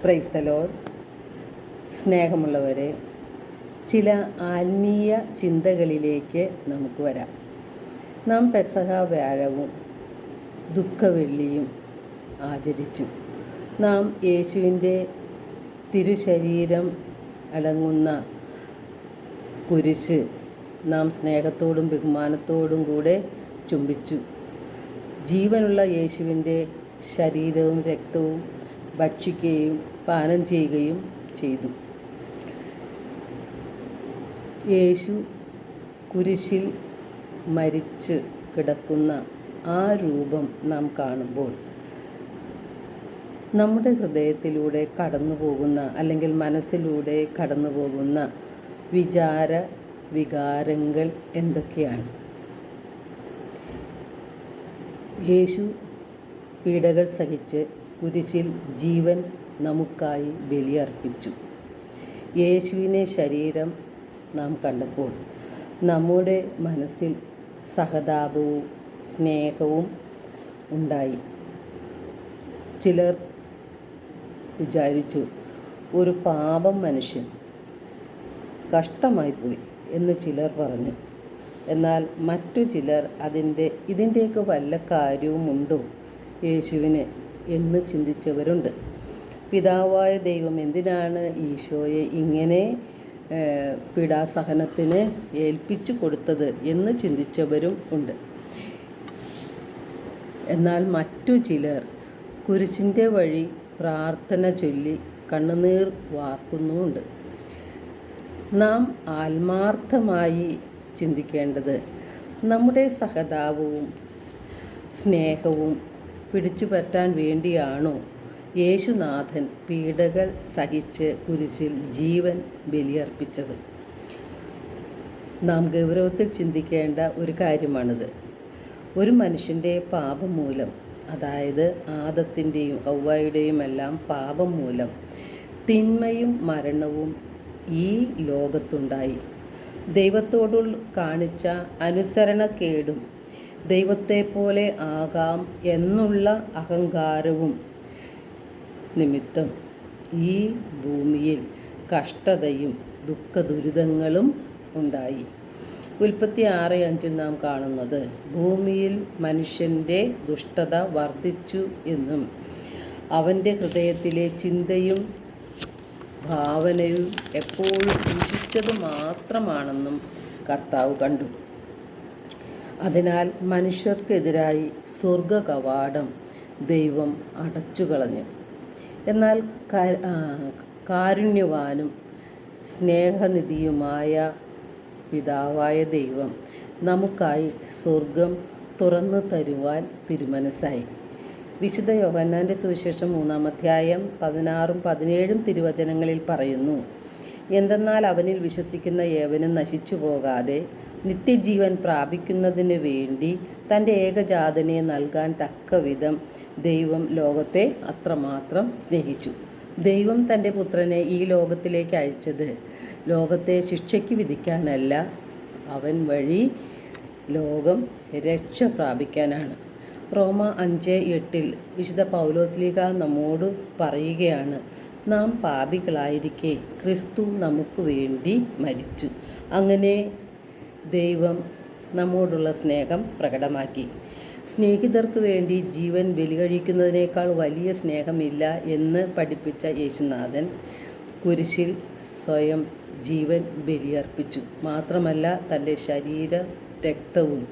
Praise the Lord. സ്നേഹമുള്ളവരെ, ചില ആത്മീയ ചിന്തകളിലേക്ക് നമുക്ക് വരാം. നാം പെസഹ വ്യാഴവും ദുഃഖവെള്ളിയും ആചരിച്ചു. നാം യേശുവിൻ്റെ തിരുശരീരം അടങ്ങുന്ന കുരിശ് നാം സ്നേഹത്തോടും ബഹുമാനത്തോടും കൂടെ ചുംബിച്ചു. ജീവനുള്ള യേശുവിൻ്റെ ശരീരവും രക്തവും ഭക്ഷിക്കുകയും പാനം ചെയ്യുകയും ചെയ്തു. യേശു കുരിശിൽ മരിച്ച് കിടക്കുന്ന ആ രൂപം നാം കാണുമ്പോൾ നമ്മുടെ ഹൃദയത്തിലൂടെ കടന്നു പോകുന്ന അല്ലെങ്കിൽ മനസ്സിലൂടെ കടന്നു പോകുന്ന വികാരങ്ങൾ എന്തൊക്കെയാണ്? യേശു പീഡകൾ സഹിച്ച് കുരിശിൽ ജീവൻ നമുക്കായി ബലിയർപ്പിച്ചു. യേശുവിനെ ശരീരം നാം കണ്ടപ്പോൾ നമ്മുടെ മനസ്സിൽ സഹതാപവും സ്നേഹവും ഉണ്ടായി. ചിലർ വിചാരിച്ചു, ഒരു പാപം മനുഷ്യൻ, കഷ്ടമായിപ്പോയി എന്ന് ചിലർ പറഞ്ഞു. എന്നാൽ മറ്റു ചിലർ ഇതിൻ്റെയൊക്കെ വല്ല കാര്യവുമുണ്ടോ യേശുവിന് എന്ന് ചിന്തിച്ചവരുണ്ട്. പിതാവായ ദൈവം എന്തിനാണ് ഈശോയെ ഇങ്ങനെ പീഡാസഹനത്തിന് ഏൽപ്പിച്ചു കൊടുത്തത് എന്ന് ചിന്തിച്ചവരും ഉണ്ട്. എന്നാൽ മറ്റു ചിലർ കുരിശിൻ്റെ വഴി പ്രാർത്ഥന ചൊല്ലി കണ്ണുനീർ വാർക്കുന്നുമുണ്ട്. നാം ആത്മാർത്ഥമായി ചിന്തിക്കേണ്ടത് നമ്മുടെ സഹതാപവും സ്നേഹവും പിടിച്ചുപറ്റാൻ വേണ്ടിയാണോ യേശുനാഥൻ പീഡകൾ സഹിച്ച് കുരിശിൽ ജീവൻ ബലിയർപ്പിച്ചത്? നാം ഗൗരവത്തിൽ ചിന്തിക്കേണ്ട ഒരു കാര്യമാണിത്. ഒരു മനുഷ്യൻ്റെ പാപം മൂലം, അതായത് ആദത്തിൻ്റെയും ഹൗവായുടെയും എല്ലാം പാപം മൂലം തിന്മയും മരണവും ഈ ലോകത്തുണ്ടായി. ദൈവത്തോട് കാണിച്ച അനുസരണക്കേടും ദൈവത്തെപ്പോലെ ആകാം എന്നുള്ള അഹങ്കാരവും നിമിത്തം ഈ ഭൂമിയിൽ കഷ്ടതയും ദുഃഖദുരിതങ്ങളും ഉണ്ടായി. ഉൽപ്പത്തി 6:5 നാം കാണുന്നത് ഭൂമിയിൽ മനുഷ്യൻ്റെ ദുഷ്ടത വർദ്ധിച്ചു എന്നും അവൻ്റെ ഹൃദയത്തിലെ ചിന്തയും ഭാവനയും എപ്പോഴും ദുഷിച്ചത് മാത്രമാണെന്നും കർത്താവ് കണ്ടു. അതിനാൽ മനുഷ്യർക്കെതിരായി സ്വർഗ കവാടം ദൈവം അടച്ചുകളഞ്ഞു. എന്നാൽ കാരുണ്യവാനും സ്നേഹനിധിയുമായ പിതാവായ ദൈവം നമുക്കായി സ്വർഗം തുറന്നു തരുവാൻ തിരുമനസ്സായി. വിശുദ്ധ യോഹന്നാൻ്റെ സുവിശേഷം 3-ാം അധ്യായം 16-17 തിരുവചനങ്ങളിൽ പറയുന്നു, എന്തെന്നാൽ അവനിൽ വിശ്വസിക്കുന്ന ഏവനും നശിച്ചു പോകാതെ നിത്യജീവൻ പ്രാപിക്കുന്നതിന് വേണ്ടി തൻ്റെ ഏകജാതനെ നൽകാൻ തക്കവിധം ദൈവം ലോകത്തെ അത്രമാത്രം സ്നേഹിച്ചു. ദൈവം തൻ്റെ പുത്രനെ ഈ ലോകത്തിലേക്ക് അയച്ചത് ലോകത്തെ ശിക്ഷയ്ക്ക് വിധിക്കാനല്ല, അവൻ വഴി ലോകം രക്ഷ പ്രാപിക്കാനാണ്. റോമ 5:8 വിശുദ്ധ പൗലോസ്ലീഹ നമ്മോട് പറയുകയാണ്, നാം പാപികളായിരിക്കെ ക്രിസ്തു നമുക്ക് വേണ്ടി മരിച്ചു. അങ്ങനെ ദൈവം നമ്മോടുള്ള സ്നേഹം പ്രകടമാക്കി. സ്നേഹിതർക്ക് വേണ്ടി ജീവൻ ബലികഴിക്കുന്നതിനേക്കാൾ വലിയ സ്നേഹമില്ല എന്ന് പഠിപ്പിച്ച യേശുനാഥൻ കുരിശിൽ സ്വയം ജീവൻ ബലിയർപ്പിച്ചു. മാത്രമല്ല, തൻ്റെ ശരീര രക്തവും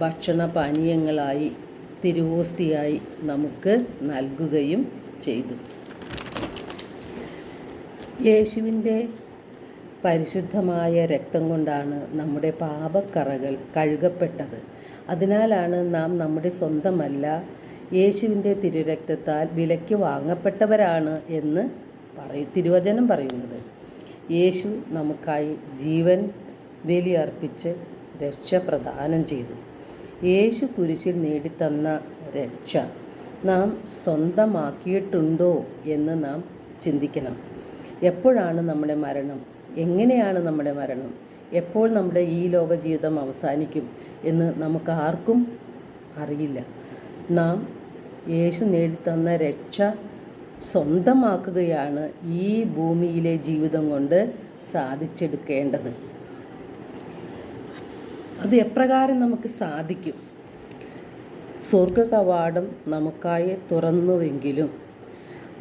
ഭക്ഷണപാനീയങ്ങളായി തിരുവോസ്തിയായി നമുക്ക് നൽകുകയും ചെയ്തു. യേശുവിൻ്റെ പരിശുദ്ധമായ രക്തം കൊണ്ടാണ് നമ്മുടെ പാപക്കറകൾ കഴുകപ്പെട്ടത്. അതിനാലാണ് നാം നമ്മുടെ സ്വന്തമല്ല, യേശുവിൻ്റെ തിരുരക്തത്താൽ വിലയ്ക്ക് വാങ്ങപ്പെട്ടവരാണ് എന്ന് തിരുവചനം പറയുന്നത്. യേശു നമുക്കായി ജീവൻ ബലിയർപ്പിച്ച് രക്ഷ പ്രദാനം ചെയ്തു. യേശു കുരിശിൽ നേടിത്തന്ന രക്ഷ നാം സ്വന്തമാക്കിയിട്ടുണ്ടോ എന്ന് നാം ചിന്തിക്കണം. എപ്പോഴാണ് നമ്മുടെ മരണം? എങ്ങനെയാണ് നമ്മുടെ മരണം? എപ്പോൾ നമ്മുടെ ഈ ലോക ജീവിതം അവസാനിക്കും എന്ന് നമുക്ക് ആർക്കും അറിയില്ല. നാം യേശു നേടിത്തന്ന രക്ഷ സ്വന്തമാക്കുകയാണ് ഈ ഭൂമിയിലെ ജീവിതം കൊണ്ട് സാധിച്ചെടുക്കേണ്ടത്. അത് എപ്രകാരം നമുക്ക് സാധിക്കും? സ്വർഗ കവാടം നമുക്കായി തുറന്നുവെങ്കിലും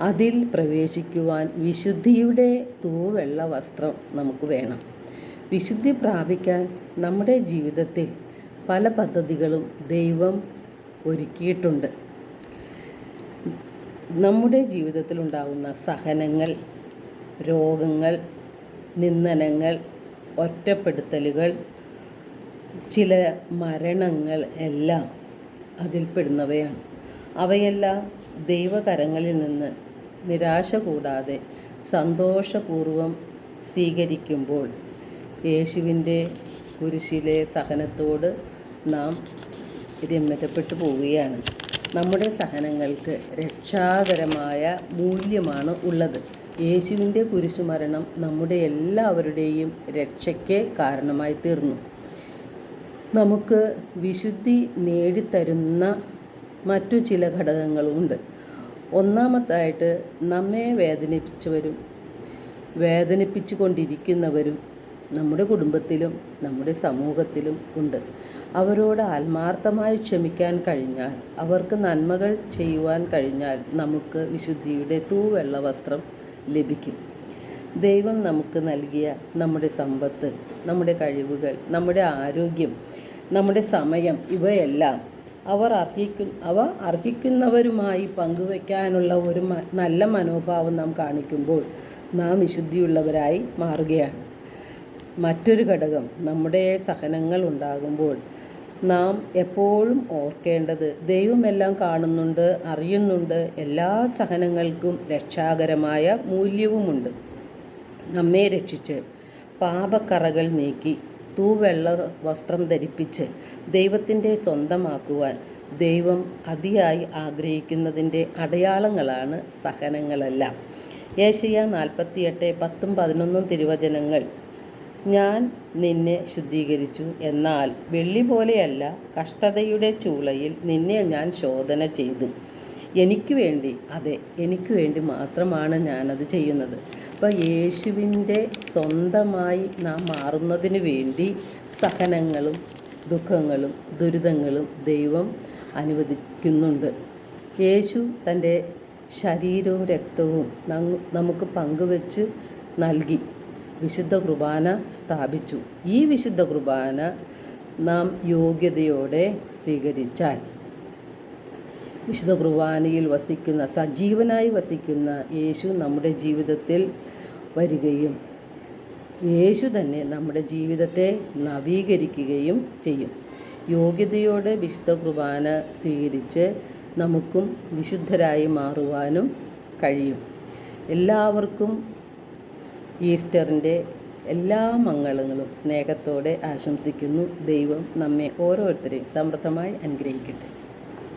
അതിൽ പ്രവേശിക്കുവാൻ വിശുദ്ധിയുടെ തൂവെള്ള വസ്ത്രം നമുക്ക് വേണം. വിശുദ്ധി പ്രാപിക്കാൻ നമ്മുടെ ജീവിതത്തിൽ പല പദ്ധതികളും ദൈവം ഒരുക്കിയിട്ടുണ്ട്. നമ്മുടെ ജീവിതത്തിൽ ഉണ്ടാകുന്ന സഹനങ്ങൾ, രോഗങ്ങൾ, നിന്ദനങ്ങൾ, ഒറ്റപ്പെടുത്തലുകൾ, ചില മരണങ്ങൾ എല്ലാം അതിൽപ്പെടുന്നവയാണ്. അവയെല്ലാം ദൈവകരങ്ങളിൽ നിന്ന് നിരാശ കൂടാതെ സന്തോഷപൂർവം സ്വീകരിക്കുമ്പോൾ യേശുവിൻ്റെ കുരിശിലെ സഹനത്തോട് നാം രമ്യതപ്പെട്ടു പോവുകയാണ്. നമ്മുടെ സഹനങ്ങൾക്ക് രക്ഷാകരമായ മൂല്യമാണ് ഉള്ളത്. യേശുവിൻ്റെ കുരിശുമരണം നമ്മുടെ എല്ലാവരുടെയും രക്ഷയ്ക്ക് കാരണമായി തീർന്നു. നമുക്ക് വിശുദ്ധി നേടിത്തരുന്ന മറ്റു ചില ഘടകങ്ങളുമുണ്ട്. ഒന്നാമതായിട്ട് നമ്മെ വേദനിപ്പിച്ചു കൊണ്ടിരിക്കുന്നവരും നമ്മുടെ കുടുംബത്തിലും നമ്മുടെ സമൂഹത്തിലും ഉണ്ട്. അവരോട് ആത്മാർത്ഥമായി ക്ഷമിക്കാൻ കഴിഞ്ഞാൽ, അവർക്ക് നന്മകൾ ചെയ്യുവാൻ കഴിഞ്ഞാൽ നമുക്ക് വിശുദ്ധിയുടെ തൂവെള്ള വസ്ത്രം ലഭിക്കും. ദൈവം നമുക്ക് നൽകിയ നമ്മുടെ സമ്പത്ത്, നമ്മുടെ കഴിവുകൾ, നമ്മുടെ ആരോഗ്യം, നമ്മുടെ സമയം, ഇവയെല്ലാം അവ അർഹിക്കുന്നവരുമായി പങ്കുവയ്ക്കാനുള്ള ഒരു നല്ല മനോഭാവം നാം കാണിക്കുമ്പോൾ നാം വിശുദ്ധിയുള്ളവരായി മാറുകയാണ്. മറ്റൊരു ഘടകം, നമ്മുടെ സഹനങ്ങൾ ഉണ്ടാകുമ്പോൾ നാം എപ്പോഴും ഓർക്കേണ്ടത്, ദൈവമെല്ലാം കാണുന്നുണ്ട്, അറിയുന്നുണ്ട്. എല്ലാ സഹനങ്ങൾക്കും രക്ഷാകരമായ മൂല്യവുമുണ്ട്. നമ്മെ രക്ഷിച്ച് പാപക്കറകൾ നീക്കി തൂവെള്ള വസ്ത്രം ധരിപ്പിച്ച് ദൈവത്തിൻ്റെ സ്വന്തമാക്കുവാൻ ദൈവം അതിയായി ആഗ്രഹിക്കുന്നതിൻ്റെ അടയാളങ്ങളാണ് സഹനങ്ങളെല്ലാം. യേശയ്യാ 48:10-11 തിരുവചനങ്ങൾ: ഞാൻ നിന്നെ ശുദ്ധീകരിച്ചു, എന്നാൽ വെള്ളി പോലെയല്ല, കഷ്ടതയുടെ ചൂളയിൽ നിന്നെ ഞാൻ ശോധന ചെയ്തു. എനിക്ക് വേണ്ടി മാത്രമാണ് ഞാനത് ചെയ്യുന്നത്. അപ്പോൾ യേശുവിൻ്റെ സ്വന്തമായി നാം മാറുന്നതിന് വേണ്ടി സഹനങ്ങളും ദുഃഖങ്ങളും ദുരിതങ്ങളും ദൈവം അനുവദിക്കുന്നുണ്ട്. യേശു തൻ്റെ ശരീരവും രക്തവും നമുക്ക് പങ്കുവെച്ച് നൽകി വിശുദ്ധ കുർബാന സ്ഥാപിച്ചു. ഈ വിശുദ്ധ കുർബാന നാം യോഗ്യതയോടെ സ്വീകരിച്ചാൽ വിശുദ്ധ കുർബാനയിൽ സജീവനായി വസിക്കുന്ന യേശു നമ്മുടെ ജീവിതത്തിൽ വരികയും യേശു തന്നെ നമ്മുടെ ജീവിതത്തെ നവീകരിക്കുകയും ചെയ്യും. യോഗ്യതയോടെ വിശുദ്ധ കുർബാന സ്വീകരിച്ച് നമുക്കും വിശുദ്ധരായി മാറുവാനും കഴിയും. എല്ലാവർക്കും ഈസ്റ്ററിൻ്റെ എല്ലാ മംഗളങ്ങളും സ്നേഹത്തോടെ ആശംസിക്കുന്നു. ദൈവം നമ്മെ ഓരോരുത്തരെയും സമൃദ്ധമായി അനുഗ്രഹിക്കട്ടെ.